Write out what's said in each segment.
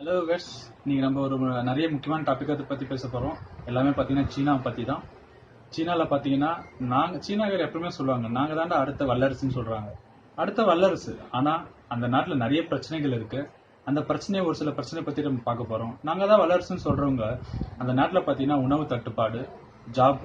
Hello வெஸ், நீங்கள் நம்ம ஒரு நிறைய முக்கியமான டாப்பிக்கை பற்றி பேச போகிறோம். எல்லாமே பார்த்தீங்கன்னா சீனாவை பற்றி தான். சீனாவில் பார்த்தீங்கன்னா சீனாவில் எப்பவுமே சொல்லுவாங்க, நாங்கள் தாண்டா அடுத்த வல்லரசுன்னு சொல்கிறாங்க. அடுத்த வல்லரசு, ஆனால் அந்த நாட்டில் நிறைய பிரச்சனைகள் இருக்குது. அந்த பிரச்சனையை ஒரு சில பிரச்சனை பற்றி நம்ம பார்க்க போகிறோம். நாங்கள் தான் வல்லரசுன்னு சொல்கிறவங்க அந்த நாட்டில் பார்த்தீங்கன்னா உணவு தட்டுப்பாடு, ஜாப்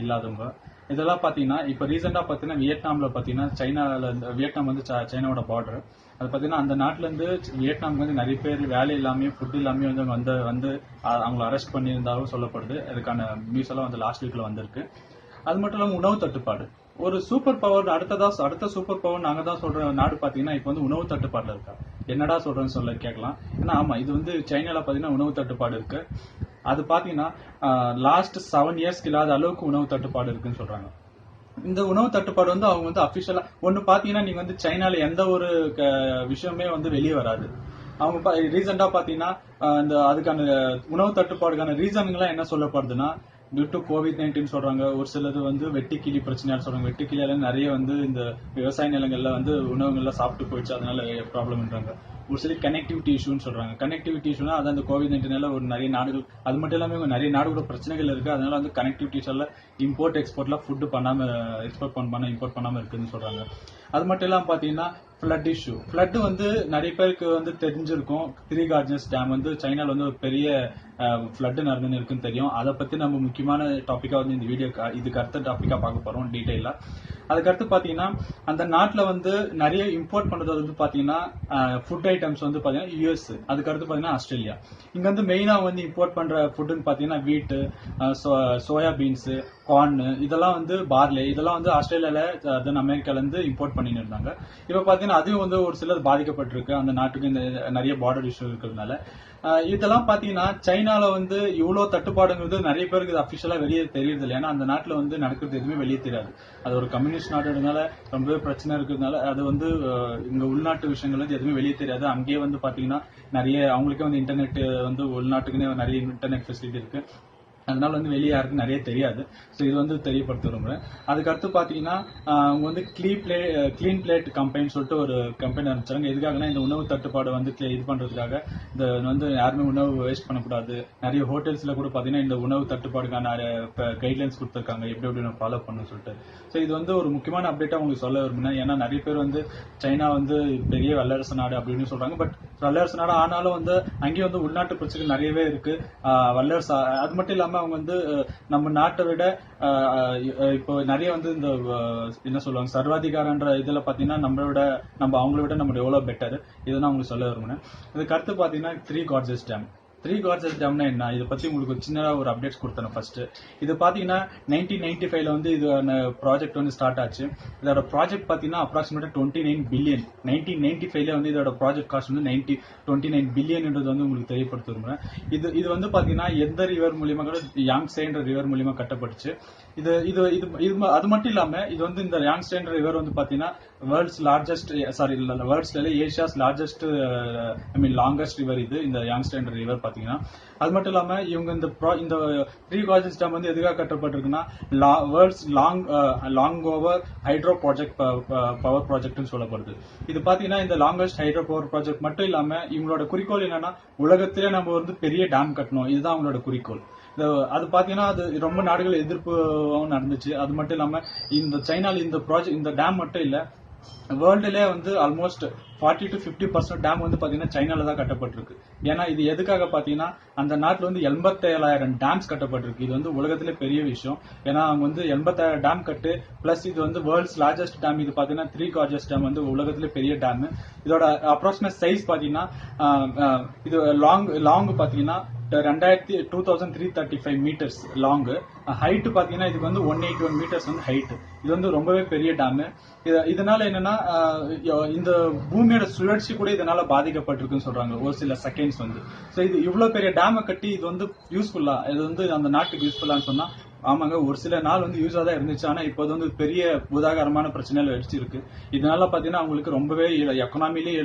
இல்லாதவங்க, இதெல்லாம் பார்த்தீங்கன்னா இப்போ ரீசெண்டாக பார்த்தீங்கன்னா வியட்நாமில் பார்த்தீங்கன்னா வியட்நாம் வந்து சைனாவோட பார்டர். அது பார்த்தீங்கன்னா அந்த நாட்டிலேருந்து வியட்நாமுக்கு வந்து நிறைய பேர் வேலை இல்லாமல் ஃபுட் இல்லாமல் வந்து அவங்கள அரெஸ்ட் பண்ணியிருந்தாலும் சொல்லப்படுது. அதுக்கான நியூஸ் எல்லாம் வந்து லாஸ்ட் வீக்கில் வந்திருக்கு. அது மட்டும் இல்லாமல் உணவு தட்டுப்பாடு, ஒரு சூப்பர் பவர் அடுத்த சூப்பர் பவர் நாங்கள் தான் சொல்ற நாடு பார்த்தீங்கன்னா இப்போ வந்து உணவு தட்டுப்பாடில் இருக்கா. என்னடா சொல்றேன்னு சொல்ல கேட்கலாம். ஏன்னா ஆமா, இது வந்து சைனால பார்த்தீங்கன்னா உணவு தட்டுப்பாடு இருக்கு. அது பார்த்தீங்கன்னா லாஸ்ட் 7 இயர்ஸ்க்கு இல்லாத அளவுக்கு உணவு தட்டுப்பாடு இருக்குன்னு சொல்றாங்க. இந்த உணவு தட்டுப்பாடு வந்து அவங்க வந்து அபிஷியலா ஒன்னு பாத்தீங்கன்னா, நீங்க வந்து சைனால எந்த ஒரு விஷயமே வந்து வெளியே வராது. அவங்க ரீசெண்டா பாத்தீங்கன்னா இந்த அதுக்கான உணவு தட்டுப்பாடுக்கான ரீசன்கள்லாம் என்ன சொல்லப்படுதுன்னா, டியூ டு COVID-19 சொல்றாங்க. ஒரு சிலது வந்து வெட்டுக்கிளி பிரச்சனையால சொல்றாங்க. வெட்டுக்கிளியால நிறைய வந்து இந்த விவசாய நிலங்கள்ல வந்து உணவுகள்லாம் சாப்பிட்டு போயிடுச்சு, அதனால ப்ராப்ளம்ன்றாங்க. ஒரு சில கனெக்டிவிட்டி இஷ்யூன்னு சொல்றாங்க. கனெக்டிவிட்டி இஷ்யூனா அது அந்த COVID-19 ஒரு நிறைய நாடுகள், அது மட்டும் இல்லாம நிறைய நாடுகளோட பிரச்சனைகள் இருக்கு. அதனால வந்து கனெக்டிவிட்டி இஷ்யூல இம்போர்ட் எக்ஸ்போர்ட்லாம் ஃபுட் பண்ணாம இம்போர்ட் பண்ணாம இருக்குன்னு சொல்றாங்க. அது மட்டும் இல்லாம பாத்தீங்கன்னா ஃபிளட் இஷ்யூ. ஃபிளட் வந்து நிறைய பேருக்கு வந்து தெரிஞ்சிருக்கும். த்ரீ கார்ஜஸ் டேம் வந்து சைனால வந்து ஒரு பெரிய ஃபிளட் நடந்துன்னு இருக்குன்னு தெரியும். அதை பத்தி நம்ம முக்கியமான டாபிக்கா வந்து இந்த வீடியோ இதுக்கு அடுத்த டாபிக்கா பார்க்க போறோம் டீடைலா. அதுக்கடுத்து பாத்தீங்கன்னா அந்த நாட்டுல வந்து நிறைய இம்போர்ட் பண்றது வந்து பாத்தீங்கன்னா ஃபுட் ஐட்டம்ஸ் வந்து பாத்தீங்கன்னா யூஎஸ், அதுக்கடுத்து பாத்தீங்கன்னா ஆஸ்திரேலியா. இங்க வந்து மெயினா வந்து இம்போர்ட் பண்ற ஃபுட்னு பாத்தீங்கன்னா வீட்டு, சோயா பீன்ஸ், கார்ன், இதெல்லாம் வந்து பார்லே, இதெல்லாம் வந்து ஆஸ்திரேலியால தென் அமெரிக்கால இருந்து இம்போர்ட் பண்ணிட்டு இருந்தாங்க. இப்ப பாத்தீங்கன்னா அதுவும் வந்து ஒரு சிலர் பாதிக்கப்பட்டிருக்கு. அந்த நாட்டுக்கு இந்த நிறைய பார்டர் இஷ்யூ இருக்கிறதுனால இதெல்லாம் பாத்தீங்கன்னா சைனால வந்து இவ்வளவு தட்டுப்பாடுங்கிறது நிறைய பேருக்கு அபிஷியலா வெளியே தெரியுது இல்லை. ஏன்னா அந்த நாட்டுல வந்து நடக்கிறது எதுவுமே வெளியே தெரியாது. அது ஒரு கம்யூனிஸ்ட் நாடுனால ரொம்பவே பிரச்சனை இருக்கிறதுனால அது வந்து இங்க உள்நாட்டு விஷயங்கள் வந்து எதுவுமே வெளியே தெரியாது. அங்கேயே வந்து பாத்தீங்கன்னா நிறைய அவங்களுக்கே வந்து இன்டர்நெட் வந்து உள்நாட்டுக்குன்னே நிறைய இன்டர்நெட் ஃபெசிலிட்டி இருக்கு. அதனால வந்து வெளியே யாருக்கும் நிறைய தெரியாது. ஸோ இது வந்து தெரியப்படுத்த விரும்புறேன். அதுக்கடுத்து பாத்தீங்கன்னா அவங்க வந்து கிளீன் பிளேட் கம்பெனின்னு சொல்லிட்டு ஒரு கம்பெனி ஆரம்பிச்சாங்க. எதுக்காகனா இந்த உணவு தட்டுப்பாடு வந்து இது பண்றதுக்காக. இந்த வந்து யாருமே உணவு வேஸ்ட் பண்ணக்கூடாது. நிறைய ஹோட்டல்ஸ்ல கூட பாத்தீங்கன்னா இந்த உணவு தட்டுப்பாடுக்கான கைட்லைன்ஸ் கொடுத்துருக்காங்க, எப்படி எப்படி நம்ம ஃபாலோ பண்ணணும்னு சொல்லிட்டு. ஸோ இது வந்து ஒரு முக்கியமான அப்டேட்டா உங்களுக்கு சொல்ல விரும்பினேன். ஏன்னா நிறைய பேர் வந்து சைனா வந்து பெரிய வல்லரசு நாடு அப்படின்னு சொல்றாங்க. பட் வல்லரசு நாடு ஆனாலும் வந்து அங்கேயும் வந்து உள்நாட்டு பிரச்சனை நிறையவே இருக்கு. வல்லரசு அது மட்டும் இல்லாம அவங்க வந்து நம்ம நாட்டை விட இப்போ நிறைய வந்து இந்த என்ன சொல்லுவாங்க சர்வாதிகாரன்ற இதுல பாத்தீங்கன்னா அவங்கள விட நம்ம எவ்வளவு பெட்டர், இதுதான் உங்களுக்கு சொல்ல விரும்புறேன். இதுக்கு அடுத்து பாத்தீங்கன்னா three Gorges dam. Three Gorges டேம்னா என்ன, இதை பத்தி உங்களுக்கு ஒரு சின்னதா ஒரு அப்டேட்ஸ் கொடுத்தேன். ஃபர்ஸ்ட் இது பாத்தீங்கன்னா 1995 வந்து இது ப்ராஜெக்ட் வந்து ஸ்டார்ட் ஆச்சு. இதோட ப்ராஜெக்ட் பாத்தீங்கன்னா அப்ராக்சிமேட்டா 29 பில்லியன். 1995 வந்து இதோட ப்ராஜெக்ட் காஸ்ட் வந்து 29 பில்லியன் வந்து உங்களுக்கு தெரியப்படுத்த விரும்புறேன். இது வந்து பாத்தீங்கன்னா எந்த ரிவர் மூலியமா கூட யாங்சேன்ற ரிவர் மூலியமா கட்டப்பட்டுச்சு. இது இது இது அது மட்டும் இல்லாம இது வந்து இந்த யாங்சேன்ற ரிவர் வந்து பாத்தீங்கன்னா வேர்ல்ட்ஸ்ல ஏசியாஸ் லார்ஜஸ்ட் லாங்கஸ்ட் ரிவர் இது, இந்த யாங்ஸ்டேன் ரிவர் பாத்தீங்கன்னா. அது மட்டும் இல்லாம இவங்க இந்த த்ரீ கார்ஜஸ் டேம் வந்து எதுக்காக கட்டப்பட்டிருக்குன்னா world's long over hydro project power ப்ராஜெக்ட்னு சொல்லப்படுது. இது பாத்தீங்கன்னா இந்த லாங்கஸ்ட் ஹைட்ரோ பவர் ப்ராஜெக்ட் மட்டும் இல்லாம இவங்களோட குறிக்கோள் என்னன்னா உலகத்திலே நம்ம வந்து பெரிய டேம் கட்டணும், இதுதான் அவங்களோட குறிக்கோள். அது பாத்தீங்கன்னா அது ரொம்ப நாடுகள் எதிர்ப்பும் நடந்துச்சு. அது மட்டும் இல்லாம இந்த சைனால இந்த டேம் மட்டும் இல்ல, வேர்ல்டுல வந்து ஆல்மோஸ்ட் 40 to 50% டேம் வந்து பாத்தீங்கன்னா சைனால தான் கட்டப்பட்டிருக்கு. ஏன்னா இது எதுக்காக பாத்தீங்கன்னா அந்த நாட்டுல வந்து 87,000 டேம்ஸ் கட்டப்பட்டிருக்கு. இது வந்து உலகத்திலே பெரிய விஷயம். ஏன்னா அவங்க வந்து 87,000 டேம் கட்டு பிளஸ் இது வந்து வேர்ல்ட்ஸ் லார்ஜஸ்ட் டேம். இது பாத்தீங்கன்னா த்ரீ கார்ஜஸ் டேம் வந்து உலகத்திலே பெரிய டேம். இதோட அப்ராக்சிமேட் சைஸ் பாத்தீங்கன்னா இது லாங் பாத்தீங்கன்னா 2335 மீட்டர்ஸ் லாங். ஹைட் பாத்தீங்கன்னா இதுக்கு வந்து 181 மீட்டர்ஸ் வந்து ஹைட். இது வந்து ரொம்பவே பெரிய டேம். இதனால என்னன்னா இந்த பூமியோட சுழற்சி கூட இதனால பாதிக்கப்பட்டிருக்குன்னு சொல்றாங்க ஒரு சில செகண்ட்ஸ் வந்து. சோ இது இவ்வளவு பெரிய டேமை கட்டி இது வந்து யூஸ்ஃபுல்லா, இது வந்து அந்த நாட்டுக்கு யூஸ்ஃபுல்லான்னு சொன்னா ஆமாங்க, ஒரு சில நாள் வந்து யூஸா தான் இருந்துச்சு. ஆனா இப்போ வந்து பெரிய உதாகரமான பிரச்சனைகள் அடிச்சிருக்கு. இதனால பாத்தீங்கன்னா அவங்களுக்கு ரொம்பவே எக்கனாமிலேயே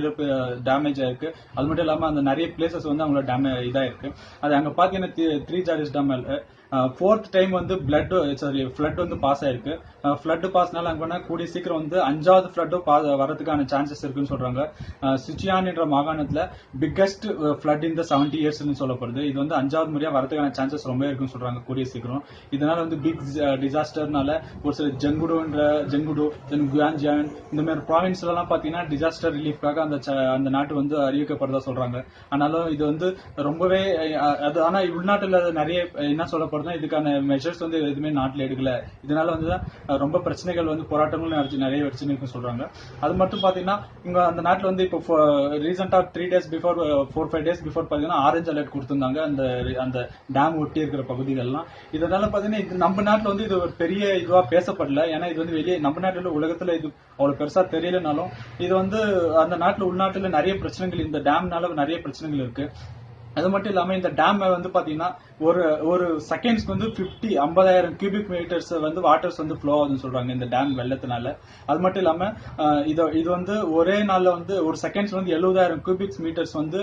டேமேஜ் ஆயிருக்கு. அது மட்டும் இல்லாம அந்த நிறைய பிளேசஸ் வந்து அவங்களோட இதா இருக்கு. அது அங்க பாத்தீங்கன்னா three Gorges Dam 4th time வந்து ஃபிளட் வந்து பாஸ் ஆயிருக்கு. ஃபிளட் பாஸ்னால அங்க கூடிய சீக்கிரம் வந்து 5வது ஃபிளட்டும் வரதுக்கான சான்சஸ் இருக்குன்னு சொல்றாங்க. சிச்சியான் என்ற மாகாணத்துல பிக்கஸ்ட் ஃபிளட் இந்த 70 இயர்ஸ்னு சொல்லப்படுது. இது வந்து 5வது முறையா வரதுக்கான சான்சஸ் ரொம்ப இருக்குன்னு சொல்றாங்க கூடிய சீக்கிரம். இதனால வந்து பிக் டிசாஸ்டர்னால ஒரு சில ஜெங்குடு குயான்ஜியான் இந்த மாதிரி ப்ராவின்ஸ்ல எல்லாம் பாத்தீங்கன்னா டிசாஸ்டர் ரிலீஃப்காக அந்த நாட்டு வந்து அறிவிக்கப்படுறதா சொல்றாங்க. ஆனாலும் இது வந்து ரொம்பவே ஆனா உள்நாட்டுல நிறைய என்ன சொல்லப்படுதுன்னா இதுக்கான மெஷர்ஸ் வந்து எதுவுமே நாட்டுல எடுக்கல. இதனால வந்து ரொம்ப பிரச்சனைகள் வந்து போராட்டங்களும் நிறைய பிரச்சனைகள் சொல்றாங்க. அது மட்டும் பாத்தீங்கன்னா இங்க அந்த நாட்டுல வந்து இப்போ ரீசெண்டா 3 days பிஃபோர் 4-5 days பிஃபோர் பாத்தீங்கன்னா ஆரஞ்சு அலர்ட் கொடுத்திருந்தாங்க அந்த டேம் ஒட்டி இருக்கிற பகுதிகள்லாம். இதனால பாத்தீங்கன்னா நம்ம நாட்டுல வந்து இது ஒரு பெரிய இதுவா பேசப்படல. ஏன்னா இது வந்து வெளியே நம்ம நாட்டுல உலகத்துல இது அவ்வளவு பெருசா தெரியலனாலும் இது வந்து அந்த நாட்டுல உள்நாட்டுல நிறைய பிரச்சனைகள் இந்த டேம்னால நிறைய பிரச்சனைகள் இருக்கு. அது மட்டும் இல்லாம இந்த டேம் வந்து பாத்தீங்கன்னா ஒரு செகண்ட்ஸ்க்கு வந்து 50,000 கியூபிக் மீட்டர்ஸ் வந்து வாட்டர்ஸ் வந்து ஃப்ளோ ஆகுதுன்னு சொல்றாங்க இந்த டேம் வெள்ளத்தினால. அது மட்டும் இல்லாம இது வந்து ஒரே நாள்ல வந்து ஒரு செகண்ட்ஸ் வந்து 70,000 கியூபிக் மீட்டர்ஸ் வந்து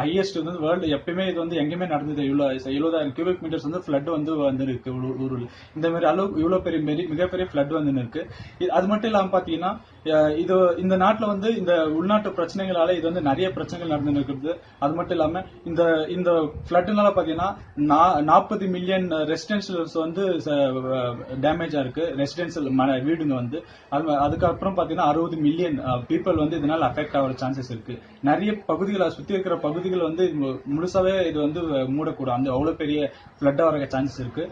ஹையஸ்ட் வந்து வேர்ல்டு எப்பயுமே இது வந்து எங்கேயுமே நடந்தது. 70,000 கியூபிக் மீட்டர்ஸ் வந்து ஃபிளட் வந்து இருக்கு ஊர்ல. இந்த மாதிரி அளவு இவ்வளவு பெரிய மிகப்பெரிய ஃபிளட் வந்து இருக்கு. அது மட்டும் இல்லாம பாத்தீங்கன்னா இது இந்த நாட்டுல வந்து இந்த உள்நாட்டு பிரச்சனைகளால இது வந்து நிறைய பிரச்சனைகள் நடந்து இருக்குது. அது மட்டும் இல்லாம இந்த ஃபிளட்னால பாத்தீங்கன்னா 40 மில்லியன் ரெசிடென்சியல்ஸ் வந்து டேமேஜ் ஆயிருக்கு. ரெசிடென்சியல் வீடுங்க வந்து அதுக்கப்புறம் பாத்தீங்கன்னா 60 மில்லியன் பீப்புள் வந்து இதனால அஃபெக்ட் ஆகிற சான்சஸ் இருக்கு. நிறைய பகுதிகளை சுத்தி இருக்கிற பகுதிகள் வந்து முழுசாவே இது வந்து மூடக்கூடும். அந்த அவ்வளவு பெரிய ஃபிளட் ஆகிற சான்சஸ் இருக்கு.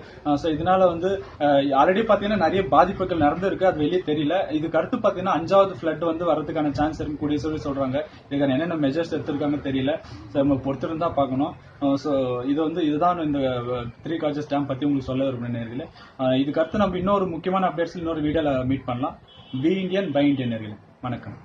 இதனால வந்து ஆல்ரெடி பாத்தீங்கன்னா நிறைய பாதிப்புகள் நடந்திருக்கு. அது வெளியே தெரியல. இதுக்கு அடுத்து பாத்தீங்கன்னா 5வது ஃபிளட் வந்து வரதுக்கான சான்ஸ் இருக்கு கூடிய சொல்றாங்க. இதுக்கான என்னென்ன மெஷர்ஸ் எடுத்திருக்காங்க தெரியல. நம்ம பொறுத்திருந்தா பார்க்கணும். இதுதான் இந்த த்ரீ கார்ஜஸ் டேம் பத்தி உங்களுக்கு சொல்ல விரும்புகிறேன். இதுக்கு அடுத்து நம்ம இன்னொரு முக்கியமான அப்டேட்ஸ் இன்னொரு வீடியோல மீட் பண்ணலாம். Be Indian buy Indian. வணக்கம்.